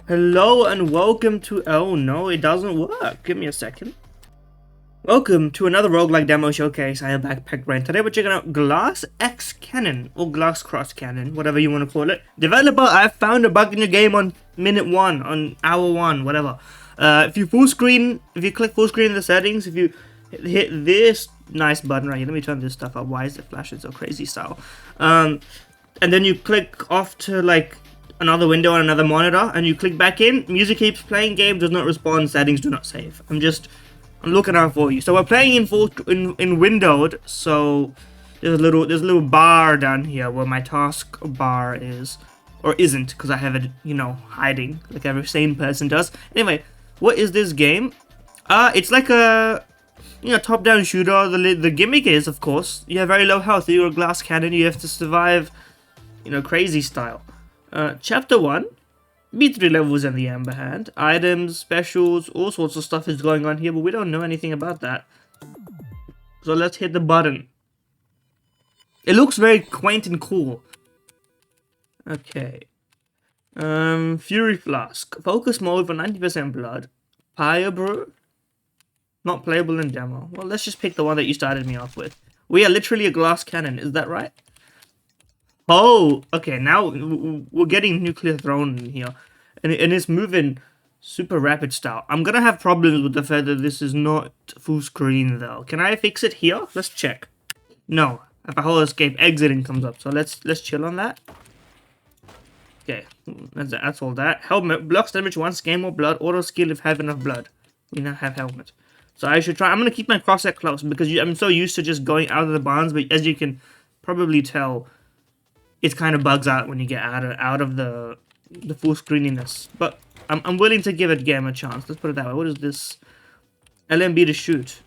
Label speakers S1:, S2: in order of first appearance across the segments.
S1: Hello and welcome to... Oh no, it doesn't work. Give me a second. Welcome to another roguelike demo showcase. I am Backpack Brain. Today we're checking out Glass X Cannon, or Glass Cross Cannon, whatever you want to call it. Developer, I found a bug in your game on minute 1, on hour 1, whatever. If you click full screen in the settings, if you hit this nice button right here, let me turn this stuff up. Why is it flashing so crazy style? And then you click off to like another window on another monitor, and you click back in, music keeps playing, game does not respond, settings do not save. I'm looking out for you. So we're playing in windowed, so there's a little bar down here where my task bar is, or isn't, because I have it, you know, hiding like every sane person does. Anyway, what is this game? It's like a, you know, top-down shooter. The gimmick is, of course, you have very low health. You're a glass cannon. You have to survive, you know, crazy style. Chapter 1. Beat 3 levels in the Amber Hand. Items, specials, all sorts of stuff is going on here, but we don't know anything about that. So let's hit the button. It looks very quaint and cool. Okay. Fury Flask. Focus mode for 90% blood. Fire Brew. Not playable in demo. Well, let's just pick the one that you started me off with. We are literally a glass cannon, is that right? Oh, okay, now we're getting nuclear thrown in here. And it's moving super rapid style. I'm gonna have problems with the fact that this is not full screen though. Can I fix it here? Let's check. No. If I hold escape, exiting comes up. So let's chill on that. Okay, that's all that. Helmet blocks damage once, gain more blood. Auto skill if have enough blood. We now have helmet. So I should try. I'm gonna keep my crosshair close because I'm so used to just going out of the barns, but as you can probably tell, it kind of bugs out when you get out of the full screeniness. But I'm willing to give it game a chance. Let's put it that way. What is this? LMB to shoot.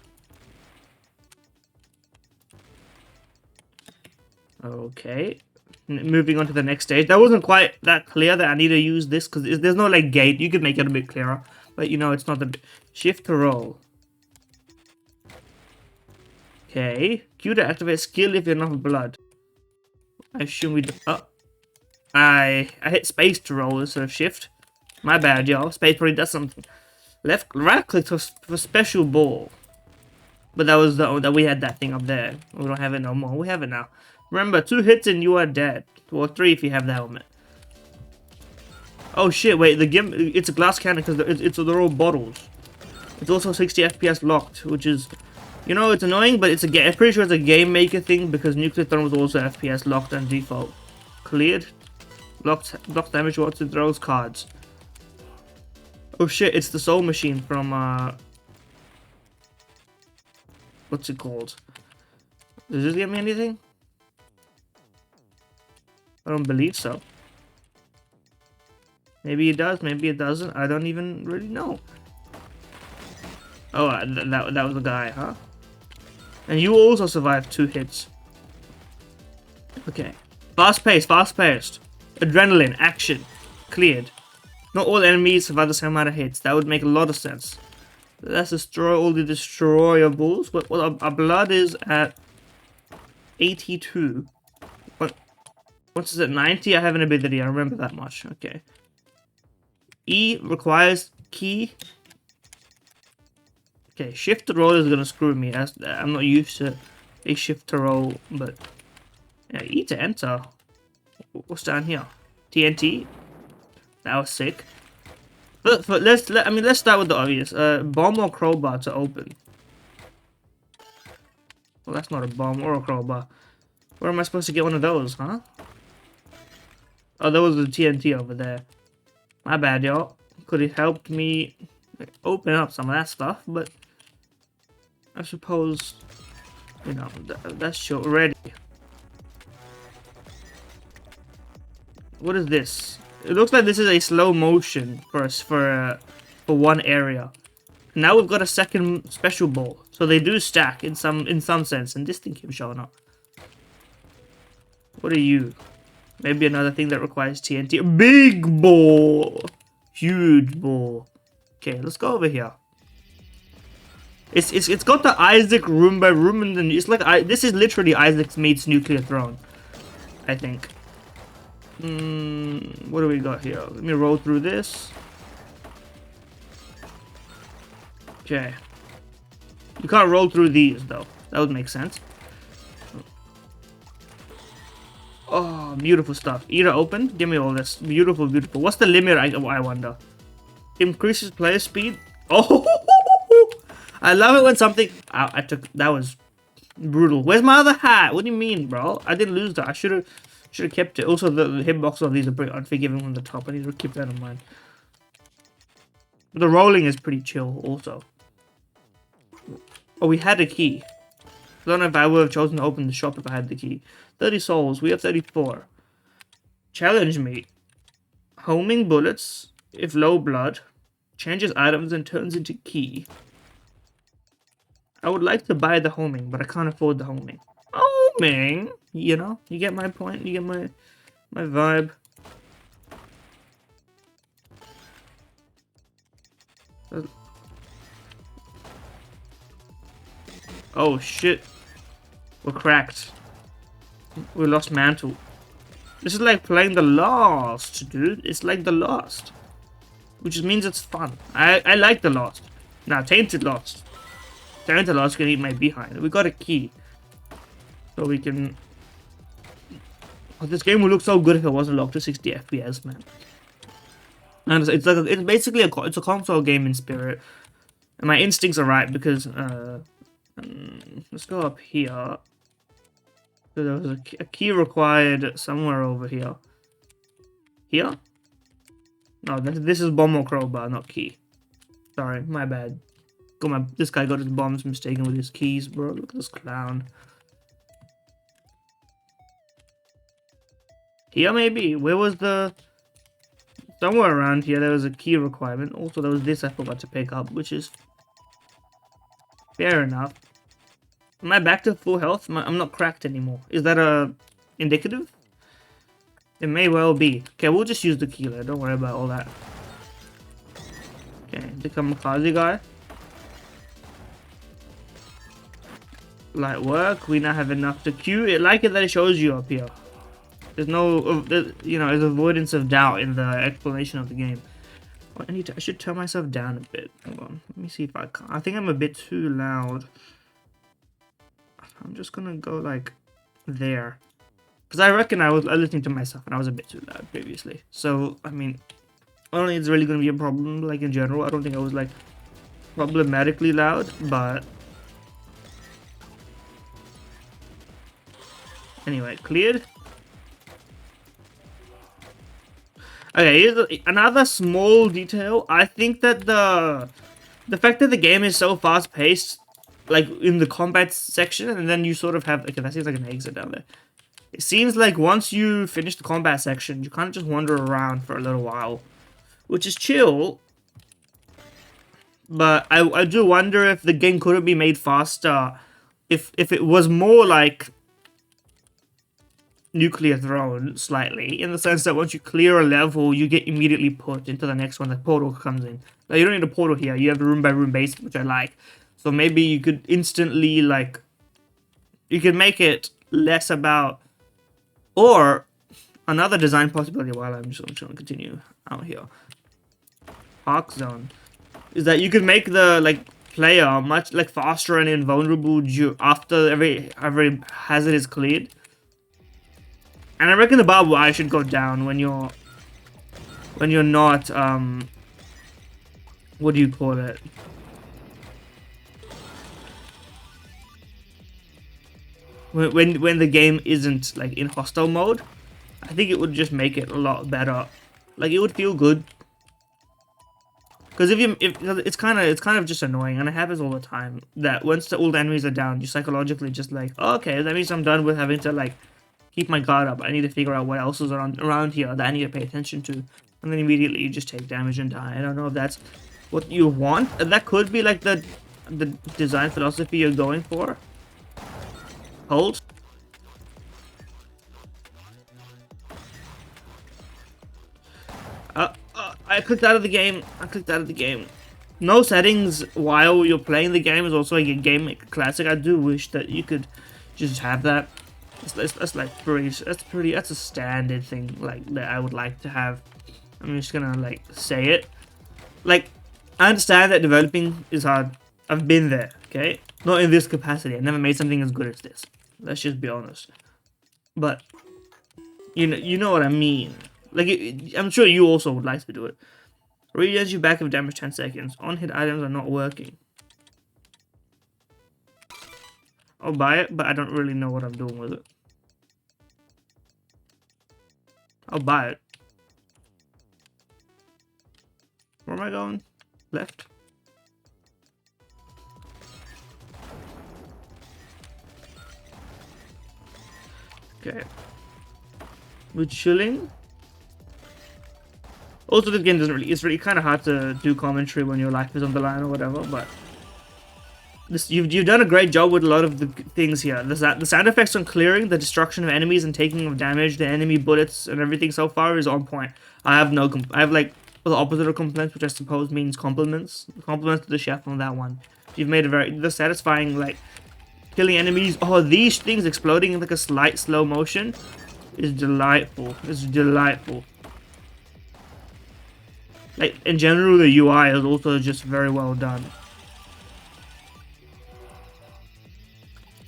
S1: Okay. Moving on to the next stage. That wasn't quite that clear that I need to use this because there's no like gate. You could make it a bit clearer, but you know it's not the shift to roll. Okay. Q to activate skill if you have enough blood. I assume we do. Oh. I hit space to roll instead of shift. My bad, y'all. Space probably does something. Right click for special ball. But that was that we had that thing up there. We don't have it no more. We have it now. Remember, 2 hits and you are dead. Or 3 if you have the helmet. Oh shit! Wait, it's a glass cannon because they're all bottles. It's also 60 FPS locked, which is, you know, it's annoying, but I'm pretty sure it's a game maker thing because nuclear thrown was also FPS locked and default. Cleared. Blocks damage once it throws cards. Oh shit, it's the soul machine from what's it called? Does this give me anything? I don't believe so. Maybe it does, maybe it doesn't. I don't even really know. Oh, that was a guy, huh? And you also survived 2 hits. Okay. Fast paced. Adrenaline, action. Cleared. Not all enemies survive the same amount of hits. That would make a lot of sense. Let's destroy all the destroyables. But our blood is at 82. What's it at 90? I have an ability. I remember that much. Okay. E requires key. Okay, shift to roll is gonna screw me. I'm not used to a shift to roll, but yeah, E to enter. What's down here? TNT. That was sick. But let's start with the obvious. Bomb or crowbar to open. Well, that's not a bomb or a crowbar. Where am I supposed to get one of those, huh? Oh, there was the TNT over there. My bad, y'all. Could have helped me open up some of that stuff, but I suppose, you know, that's sure ready. What is this? It looks like this is a slow motion for one area. Now we've got a second special ball, so they do stack in some sense. And this thing keeps showing up. What are you? Maybe another thing that requires TNT. Big ball, huge ball. Okay, let's go over here. It's got the Isaac room by room, and then it's like this is literally Isaac meets Nuclear Throne, I think. What do we got here? Let me roll through this. Okay. You can't roll through these, though. That would make sense. Oh, beautiful stuff. Either open. Give me all this. Beautiful, beautiful. What's the limit, I wonder? Increases player speed. Oh! I love it when something... I took... That was brutal. Where's my other hat? What do you mean, bro? I didn't lose that. I should have kept it. Also, the hitbox of these are pretty unforgiving from the top. I need to keep that in mind. The rolling is pretty chill, also. Oh, we had a key. I don't know if I would have chosen to open the shop if I had the key. 30 souls. We have 34. Challenge me. Homing bullets. If low blood. Changes items and turns into key. I would like to buy the homing, but I can't afford the homing. Homing? You know? You get my point? You get my vibe? Oh, shit. We're cracked. We lost mantle. This is like playing the Lost, dude. It's like the Lost. Which means it's fun. I like the Lost. Now, Tainted Lost. Tainted Lost can eat my behind. We got a key. So we can... Oh, this game would look so good if it wasn't locked to 60 FPS, man. And it's like it's basically a console game in spirit. And my instincts are right because... let's go up here. So there was a key required somewhere over here. Here? No, this is bomb or crowbar, not key. Sorry, my bad. This guy got his bombs mistaken with his keys, bro. Look at this clown. Here, maybe? Where was the... Somewhere around here, there was a key requirement. Also, there was this I forgot to pick up, which is... Fair enough. Am I back to full health? I'm not cracked anymore. Is that a indicative? It may well be. Okay, we'll just use the keeler. Don't worry about all that. Okay, the kamikaze guy. Light work. We now have enough to queue. I like it that it shows you up here. There's no, you know, there's avoidance of doubt in the explanation of the game. Oh, I should turn myself down a bit. Hold on. Let me see if I can. I think I'm a bit too loud. I'm just gonna go like there. Because I reckon I was listening to myself and I was a bit too loud previously. So, I mean, I don't think it's really gonna be a problem, like in general. I don't think I was like problematically loud, but... Anyway, cleared. Okay, here's another small detail. I think that the fact that the game is so fast paced, like in the combat section, and then you sort of have, okay, that seems like an exit down there. It seems like once you finish the combat section, you kind of just wander around for a little while, which is chill. But I do wonder if the game couldn't be made faster if it was more like Nuclear Throne slightly, in the sense that once you clear a level, you get immediately put into the next one. The portal comes in. Now, you don't need a portal here. You have a room by room base, which I like. So maybe you could instantly, like, you could make it less about, or another design possibility while I'm just going to continue out here. Park Zone. Is that you could make the, like, player much, like, faster and invulnerable after every hazard is cleared. And I reckon the barbed wire should go down when you're not, what do you call it? When the game isn't like in hostile mode, I think it would just make it a lot better. Like it would feel good. Because if it's kind of just annoying, and it happens all the time. That once all the enemies are down, you psychologically just like, oh, okay, that means I'm done with having to like keep my guard up. I need to figure out what else is around here that I need to pay attention to, and then immediately you just take damage and die. I don't know if that's what you want. That could be like the design philosophy you're going for. Hold. I clicked out of the game. No settings while you're playing the game is also like a game classic. I do wish that you could just have that. That's like that's a standard thing like that I would like to have. I'm just gonna like say it. Like I understand that developing is hard. I've been there, okay? Not in this capacity. I never made something as good as this. Let's just be honest. But you know what I mean. Like, I'm sure you also would like to do it. Regens you back if damage 10 seconds. On-hit items are not working. I'll buy it, but I don't really know what I'm doing with it. I'll buy it. Where am I going? Left? Okay. We're chilling. Also, this game doesn't really... It's really kind of hard to do commentary when your life is on the line or whatever, but... You've done a great job with a lot of the things here. The sound effects on clearing, the destruction of enemies and taking of damage, the enemy bullets and everything so far is on point. I have I have like the opposite of complaints, which I suppose means compliments. Compliments to the chef on that one. You've made the satisfying, like, killing enemies. Oh, these things exploding in like a slight slow motion is delightful. It's delightful. Like, in general, the UI is also just very well done.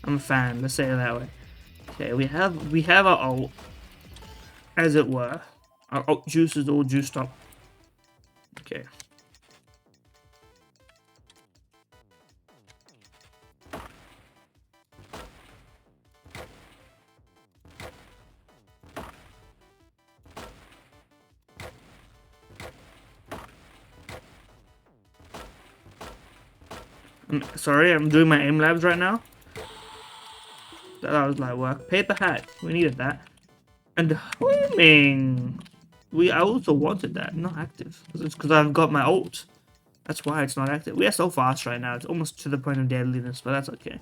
S1: I'm a fan, let's say it that way. Okay, we have our ult, as it were. Our ult juice is all juiced up. Okay. I'm sorry, I'm doing my aim labs right now. That was light work. Paper hat. We needed that. And homing. I also wanted that. Not active. It's because I've got my ult. That's why it's not active. We are so fast right now. It's almost to the point of deadliness, but that's okay.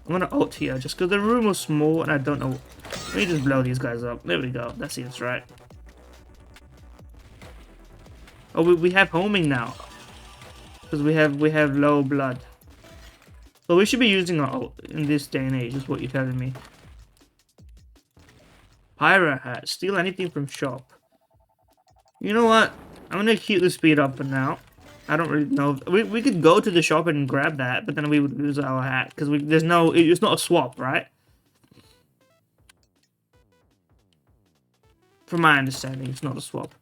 S1: I'm gonna ult here just because the room was small and I don't know. Let me just blow these guys up. There we go. That seems right. Oh, we have homing now. Because we have low blood. So we should be using our ult in this day and age, is what you're telling me. Pyro hat. Steal anything from shop. You know what? I'm gonna keep the speed up for now. I don't really know. We could go to the shop and grab that, but then we would lose our hat because there's no. It's not a swap, right? From my understanding, it's not a swap.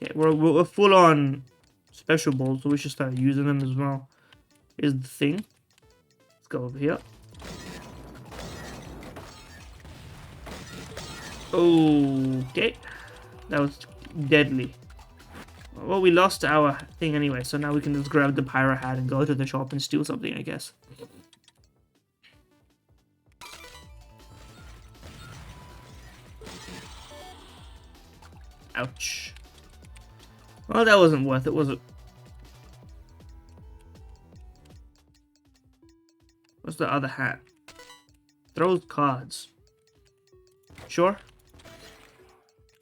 S1: Okay, we're full on special balls, so we should start using them as well. Is the thing. Let's go over here. Okay, that was deadly. Well, we lost our thing anyway, so now we can just grab the pyro hat and go to the shop and steal something, I guess. Ouch. Well, that wasn't worth it, was it? What's the other hat? Throws cards. Sure.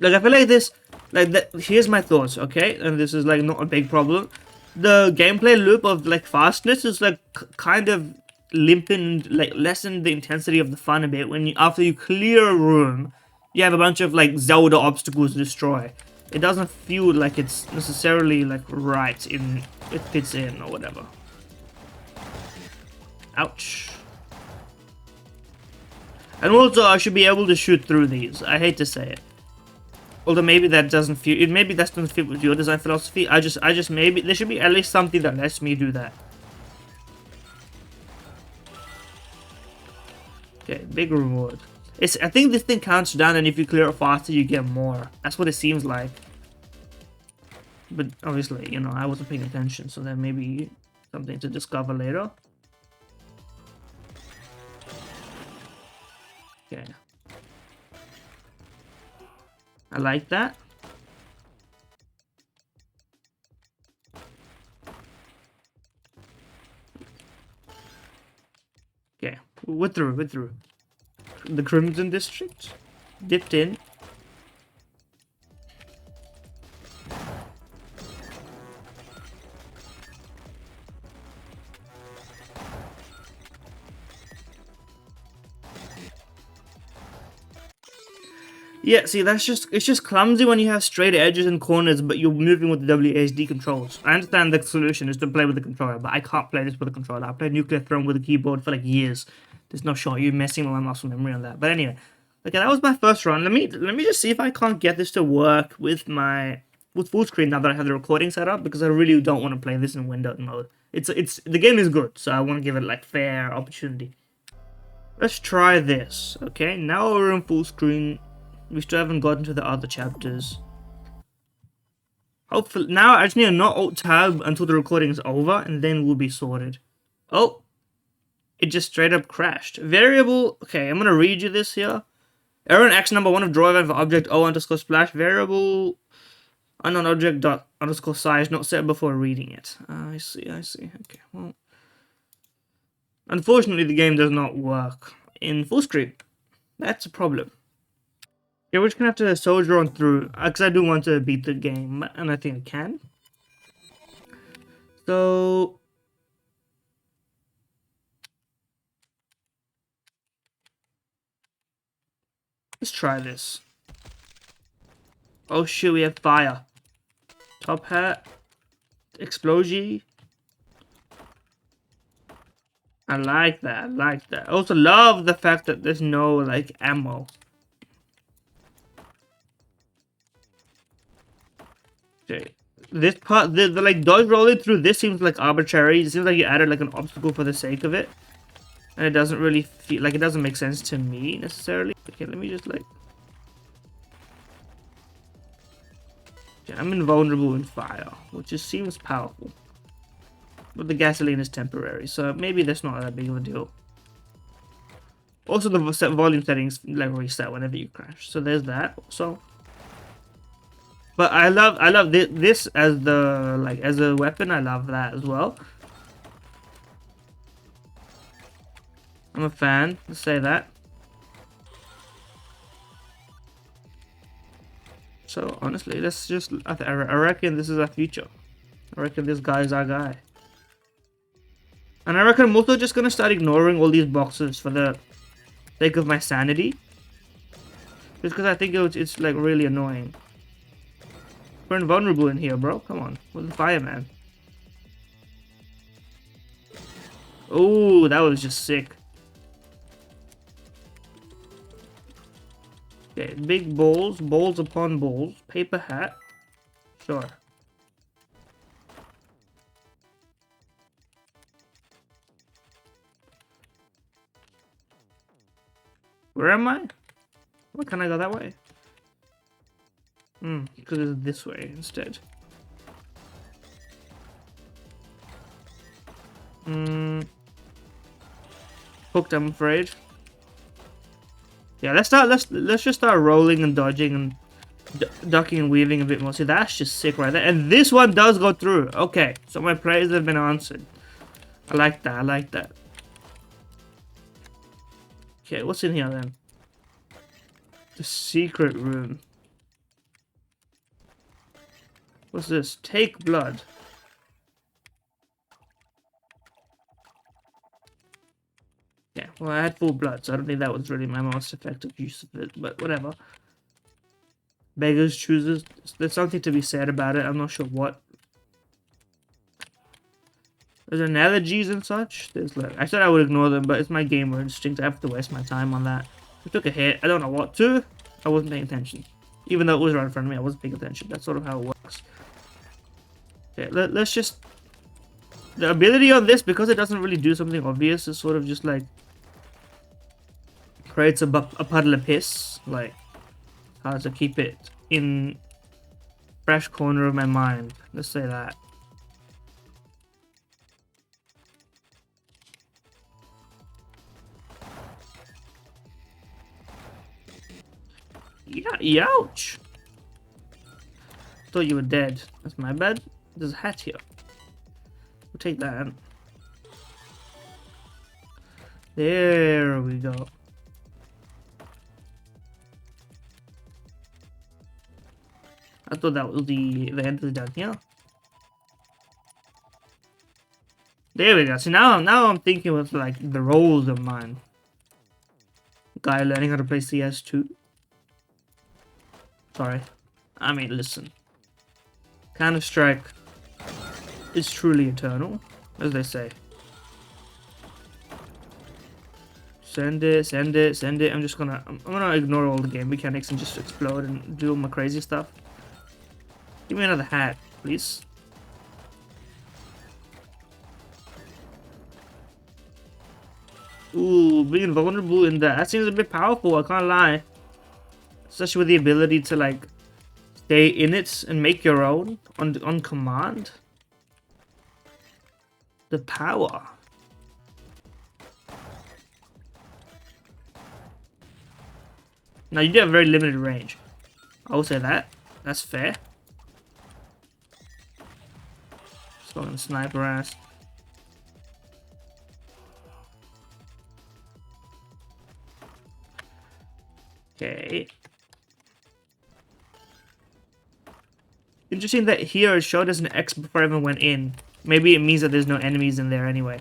S1: Like, I feel like this... Like, here's my thoughts, okay? And this is, like, not a big problem. The gameplay loop of, like, fastness is, like, kind of limping, like, lessen the intensity of the fun a bit. When after you clear a room, you have a bunch of, like, Zelda obstacles to destroy. It doesn't feel like it's necessarily, like, right in... It fits in or whatever. Ouch. And also, I should be able to shoot through these. I hate to say it. Although maybe that doesn't fit. Maybe that doesn't fit with your design philosophy. I just maybe there should be at least something that lets me do that. Okay, big reward. I think this thing counts down, and if you clear it faster, you get more. That's what it seems like. But obviously, you know, I wasn't paying attention, so that may be something to discover later. Okay. I like that. Okay, we're through. The Crimson District. Dipped in. Yeah, see, it's just clumsy when you have straight edges and corners, but you're moving with the WASD controls. I understand the solution is to play with the controller, but I can't play this with a controller. I played Nuclear Throne with a keyboard for like years. There's no shot you messing with my muscle memory on that. But anyway, okay, that was my first run. Let me just see if I can't get this to work with full screen now that I have the recording set up, because I really don't want to play this in windowed mode. It's the game is good, so I want to give it like fair opportunity. Let's try this. Okay, now we're in full screen. We still haven't gotten to the other chapters. Hopefully, now I just need to not alt tab until the recording is over, and then we'll be sorted. Oh, it just straight up crashed. Variable. Okay, I'm gonna read you this here. Error in X number 1 of draw event for object O underscore splash variable unknown object dot underscore size not set before reading it. I see. Okay, well. Unfortunately, the game does not work in full screen. That's a problem. Yeah, we're just gonna have to soldier on through, because I do want to beat the game, and I think I can. So... let's try this. Oh shoot, we have fire. Top hat. Explosion. I like that, I like that. I also love the fact that there's no, like, ammo. Okay. This part, the like, dodge rolling through this seems, like, arbitrary. It seems like you added, like, an obstacle for the sake of it. And it doesn't really feel, like, it doesn't make sense to me, necessarily. Okay, let me just, like... okay, I'm invulnerable in fire, which just seems powerful. But the gasoline is temporary, so maybe that's not that big of a deal. Also, the volume settings like reset whenever you crash, so there's that. So, but I love this as the as a weapon. I love that as well. I'm a fan. Let's say that. So honestly, let's just. I reckon this is our future. I reckon this guy is our guy. And I reckon I'm also just gonna start ignoring all these boxes for the sake of my sanity. Just because I think it's like really annoying. We're invulnerable in here, bro. Come on. With the fireman. Oh, that was just sick. Okay, big balls. Balls upon balls. Paper hat. Sure. Where am I? Why can't I go that way? Because it's this way instead. Hooked, I'm afraid. Yeah, let's just start rolling and dodging and ducking and weaving a bit more. See, that's just sick right there. And this one does go through. Okay, so my prayers have been answered. I like that. I like that. Okay, what's in here then? The secret room. What's this? Take blood. Yeah, well, I had full blood, so I don't think that was really my most effective use of it, but whatever. Beggars, choosers. There's something to be said about it. I'm not sure what. There's analogies and such. There's like, I said I would ignore them, but it's my gamer instinct. I have to waste my time on that. I took a hit. I don't know what to. I wasn't paying attention. Even though it was right in front of me, I wasn't paying attention. That's sort of how it works. Okay, let's just... the ability on this, because it doesn't really do something obvious, is sort of just like... creates a puddle of piss. Like, how to keep it in fresh corner of my mind. Let's say that. Yeah, ouch! Thought you were dead. That's my bad. There's a hat here. We'll take that. There we go. I thought that was the end was down here. There we go. So now I'm thinking with like the roles of mine. Guy learning how to play CS2. Sorry. I mean, listen. Counter-Strike is truly eternal, as they say. Send it, send it, send it. I'm gonna ignore all the game mechanics and just explode and do all my crazy stuff. Give me another hat, please. Ooh, being vulnerable in that seems a bit powerful, I can't lie. Especially with the ability to like stay in it and make your own on command. The power. Now you do have very limited range. I will say that. That's fair. Just going sniper ass. Okay. Interesting that here it showed us an X before I even went in. Maybe it means that there's no enemies in there anyway.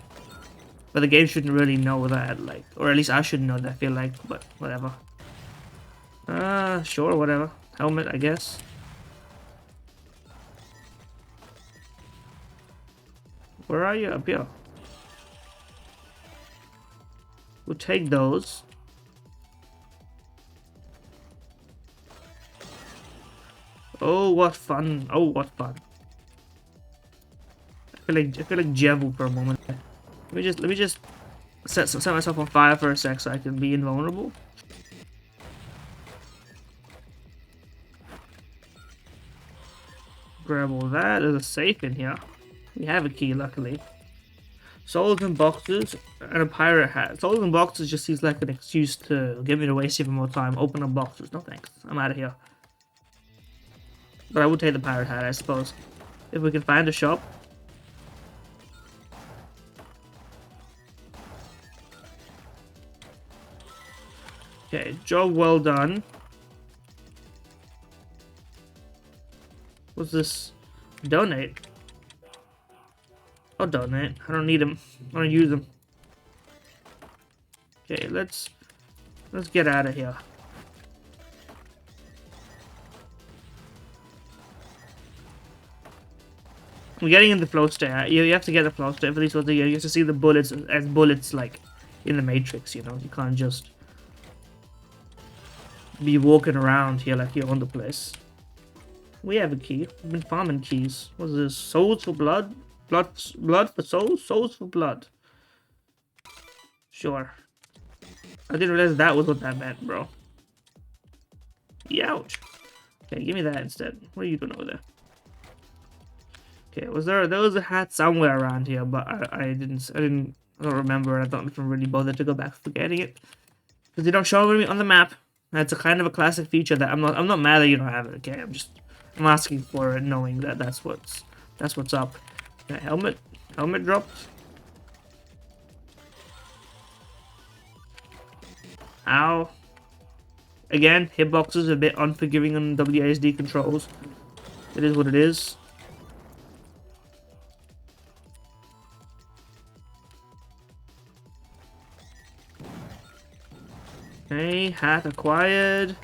S1: But the game shouldn't really know that, like, or at least I shouldn't know that, I feel like, but whatever. Sure, whatever. Helmet, I guess. Where are you? Up here. We'll take those. Oh, what fun. Oh, what fun. I feel like Jevu for a moment. Let me just set myself on fire for a sec so I can be invulnerable. Grab all that. There's a safe in here. We have a key, luckily. Souls and boxes and a pirate hat. Souls and boxes just seems like an excuse to get me to waste even more time. Open up boxes. No thanks. I'm out of here. But I would take the pirate hat, I suppose. If we can find a shop. Okay, job well done. What's this? Donate. I'll donate. I don't need them. I don't use them. Okay, let's get out of here. I'm getting in the flow state. You have to get the flow state for these sorts of games. You have to see the bullets as bullets like in the Matrix, you know. You can't just be walking around here like you're on the place. We have a key. We've been farming keys. What's this? Souls for blood? Blood for souls? Souls for blood. Sure. I didn't realize that was what that meant, bro. Ouch. Okay, give me that instead. What are you doing over there? Okay, there was a hat somewhere around here, but I don't remember, and I don't even really bother to go back to getting it. Because they don't show me on the map. That's a kind of a classic feature that I'm not mad that you don't have it, okay? I'm asking for it, knowing that that's what's up. Okay, helmet dropped. Ow. Again, hitboxes are a bit unforgiving on WASD controls. It is what it is. Okay, hat acquired.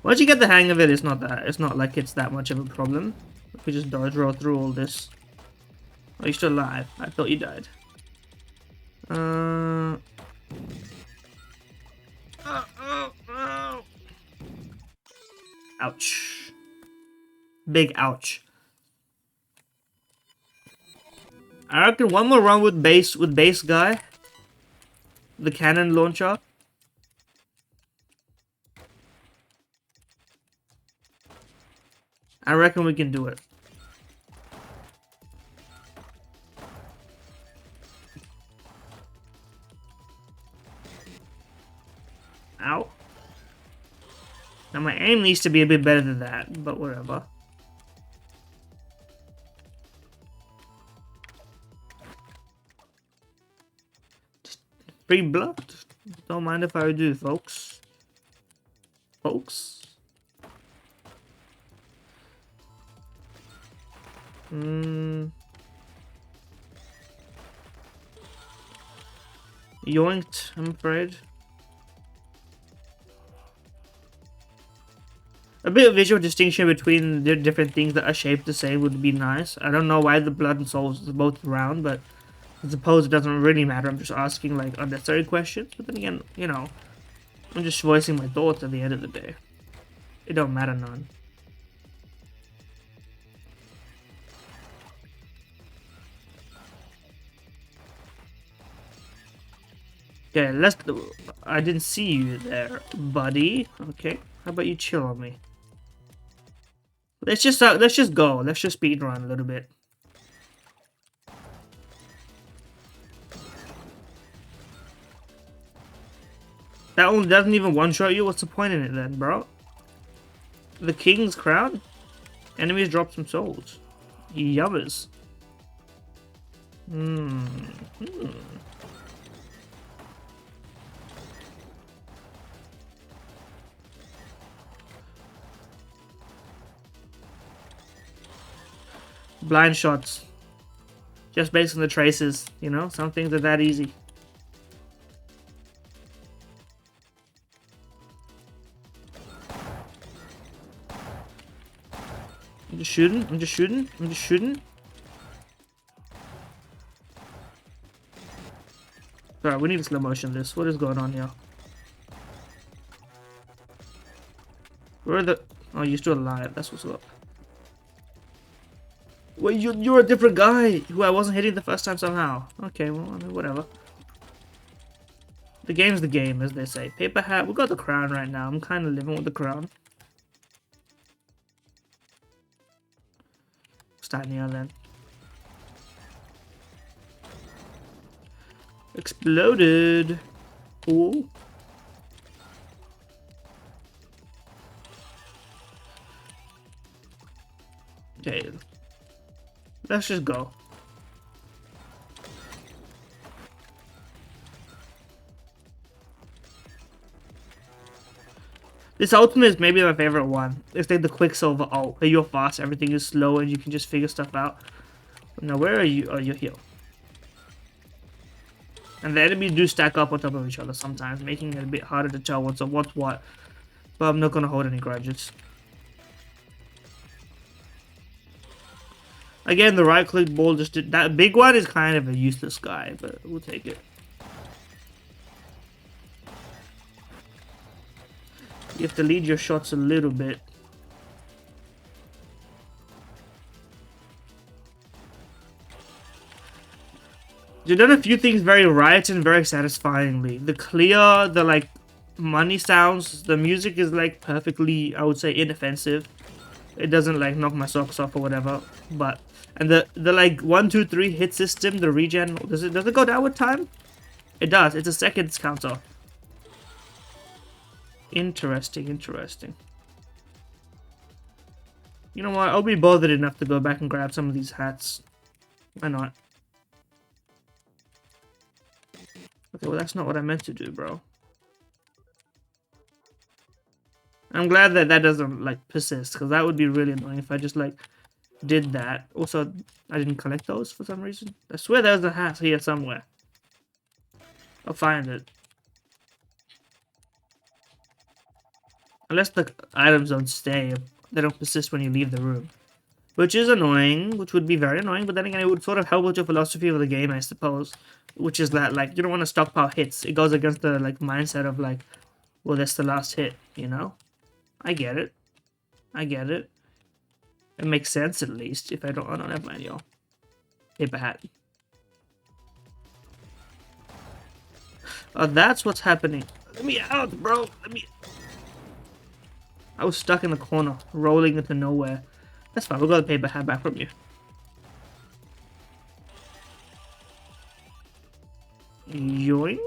S1: Once you get the hang of it, it's not like it's that much of a problem. If we just dodge roll through all this. Are you still alive? I thought you died. Ouch. Big ouch. I reckon one more run with base guy. The cannon launcher. I reckon we can do it. Ow. Now my aim needs to be a bit better than that, but whatever. Free blood? Don't mind if I do, folks. Yoinked, I'm afraid. A bit of visual distinction between the different things that are shaped the same would be nice. I don't know why the blood and souls is both round, but I suppose it doesn't really matter. I'm just asking like unnecessary questions. But then again, you know, I'm just voicing my thoughts at the end of the day. It don't matter none. Okay, I didn't see you there, buddy. Okay, how about you chill on me? Let's just go. Let's just speed run a little bit. That one doesn't even one-shot you. What's the point in it then, bro? The King's Crown? Enemies drop some souls. Yummers. Blind shots. Just based on the traces, you know? Some things are that easy. I'm just shooting. I'm just shooting. I'm just shooting. Alright, we need a slow motion this. What is going on here? Where are the... Oh, you're still alive. That's what's up. Well, you're a different guy who I wasn't hitting the first time somehow. Okay, well, I mean, whatever. The game's the game, as they say. Paper hat. We got the crown right now. I'm kind of living with the crown. Starting here then. Exploded. Ooh. Okay. Let's just go. This ultimate is maybe my favorite one. It's like the Quicksilver ult. You're fast, everything is slow, and you can just figure stuff out. Now, where are you? Oh, you're here. And the enemies do stack up on top of each other sometimes, making it a bit harder to tell what's what. But I'm not gonna hold any grudges. Again, the right-click ball just did... That big one is kind of a useless guy, but we'll take it. You have to lead your shots a little bit. You've done a few things very right and very satisfyingly. The clear, the like money sounds, the music is like perfectly, I would say, inoffensive. It doesn't like knock my socks off or whatever. But and the like 1, 2, 3 hit system, the regen, does it go down with time? It does. It's a seconds counter. Interesting, interesting. You know what? I'll be bothered enough to go back and grab some of these hats. Why not? Okay, well that's not what I meant to do, bro. I'm glad that that doesn't like persist, because that would be really annoying if I just like did that. Also, I didn't collect those for some reason. I swear there's a hat here somewhere. I'll find it. Unless the items don't stay, they don't persist when you leave the room. Which is annoying, which would be very annoying, but then again it would sort of help with your philosophy of the game, I suppose. Which is that, like, you don't want to stockpile hits. It goes against the, like, mindset of, like, well, that's the last hit, you know? I get it. I get it. It makes sense, at least, if I don't... Oh, no, never mind, y'all. Paper hat. Oh, that's what's happening. Let me out, bro. Let me... I was stuck in the corner, rolling into nowhere. That's fine, we'll got the paper hat back from you. Yoink.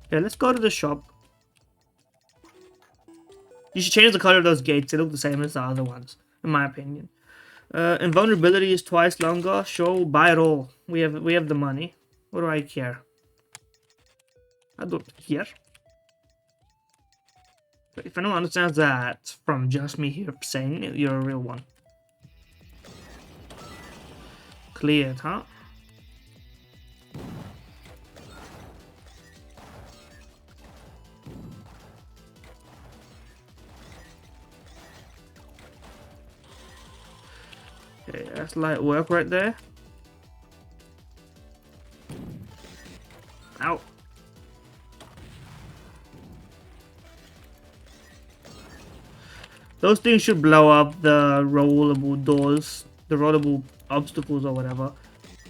S1: Okay, let's go to the shop. You should change the color of those gates. They look the same as the other ones, in my opinion. Invulnerability is twice longer. Sure, buy it all. We have the money. What do I care? I don't care. But if anyone understands that from just me here saying it, you're a real one. Cleared, huh? Okay, that's light work right there. Ow. Those things should blow up the rollable doors, the rollable obstacles or whatever.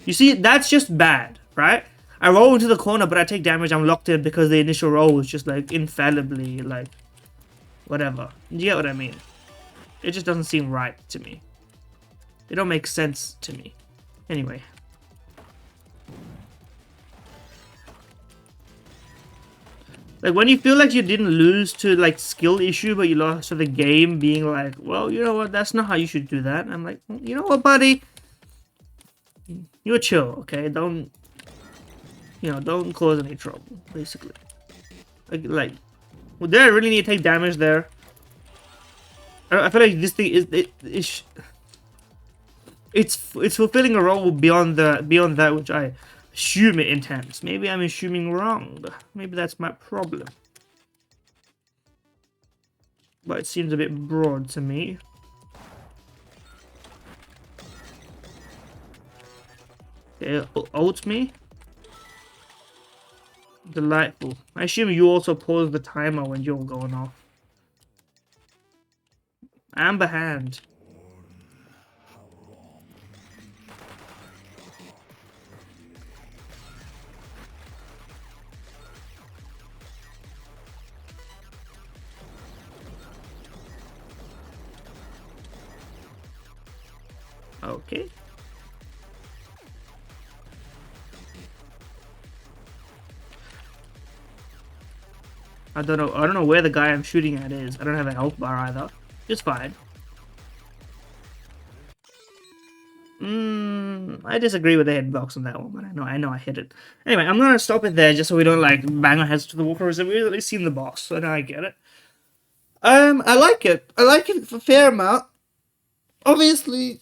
S1: You see, that's just bad, right? I roll into the corner, but I take damage, I'm locked in because the initial roll was just like infallibly like whatever. You get what I mean? It just doesn't seem right to me. It don't make sense to me. Anyway. Like, when you feel like you didn't lose to, like, skill issue, but you lost to the game being like, well, you know what, that's not how you should do that. I'm like, well, you know what, buddy? You're chill, okay? Don't, you know, don't cause any trouble, basically. Like well, did I really need to take damage there? I feel like this thing is, it's fulfilling a role beyond that which I assume it intends. Maybe I'm assuming wrong. Maybe that's my problem. But it seems a bit broad to me. Okay, ult me. Delightful. I assume you also pause the timer when you're going off. Amber hand. Okay. I don't know where the guy I'm shooting at is. I don't have a health bar either. It's fine. I disagree with the hitbox on that one, but I know I hit it. Anyway, I'm gonna stop it there just so we don't like bang our heads to the wall for a second. We've at least seen the boss, so now I get it. I like it. I like it for a fair amount. Obviously,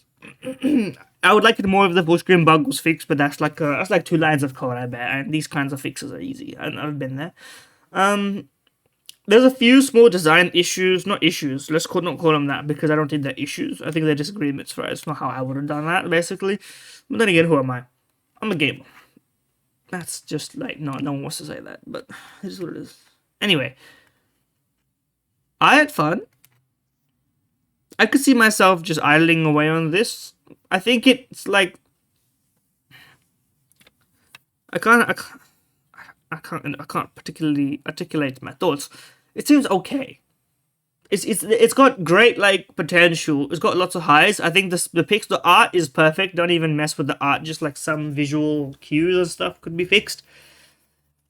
S1: I would like it more if the full screen bug was fixed, but that's like 2 lines of code, I bet. And these kinds of fixes are easy. I've been there. There's a few small design issues, not issues. Let's not call them that because I don't think they're issues. I think they're disagreements, right? It's not how I would have done that, basically. But then again, who am I? I'm a gamer. That's just like no one wants to say that, but it is what it is. Anyway, I had fun. I could see myself just idling away on this. I think it's like I can't particularly articulate my thoughts. It seems okay. It's got great like potential. It's got lots of highs. I think the art is perfect. Don't even mess with the art. Just like some visual cues and stuff could be fixed.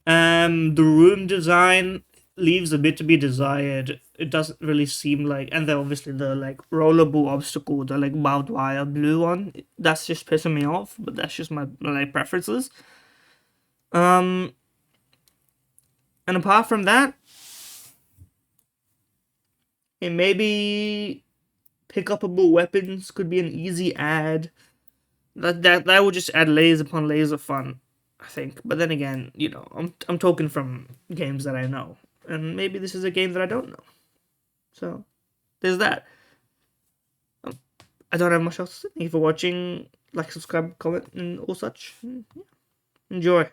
S1: The room design leaves a bit to be desired. It doesn't really seem like, and then obviously the like rollable obstacle, the like barbed wire blue one. That's just pissing me off. But that's just my like preferences. And apart from that, and maybe pick upable weapons could be an easy add. That would just add layers upon layers of fun, I think. But then again, you know, I'm talking from games that I know, and maybe this is a game that I don't know. So there's that. I don't have much else to say. Thank you for watching. Like, subscribe, comment, and all such. Yeah. Enjoy.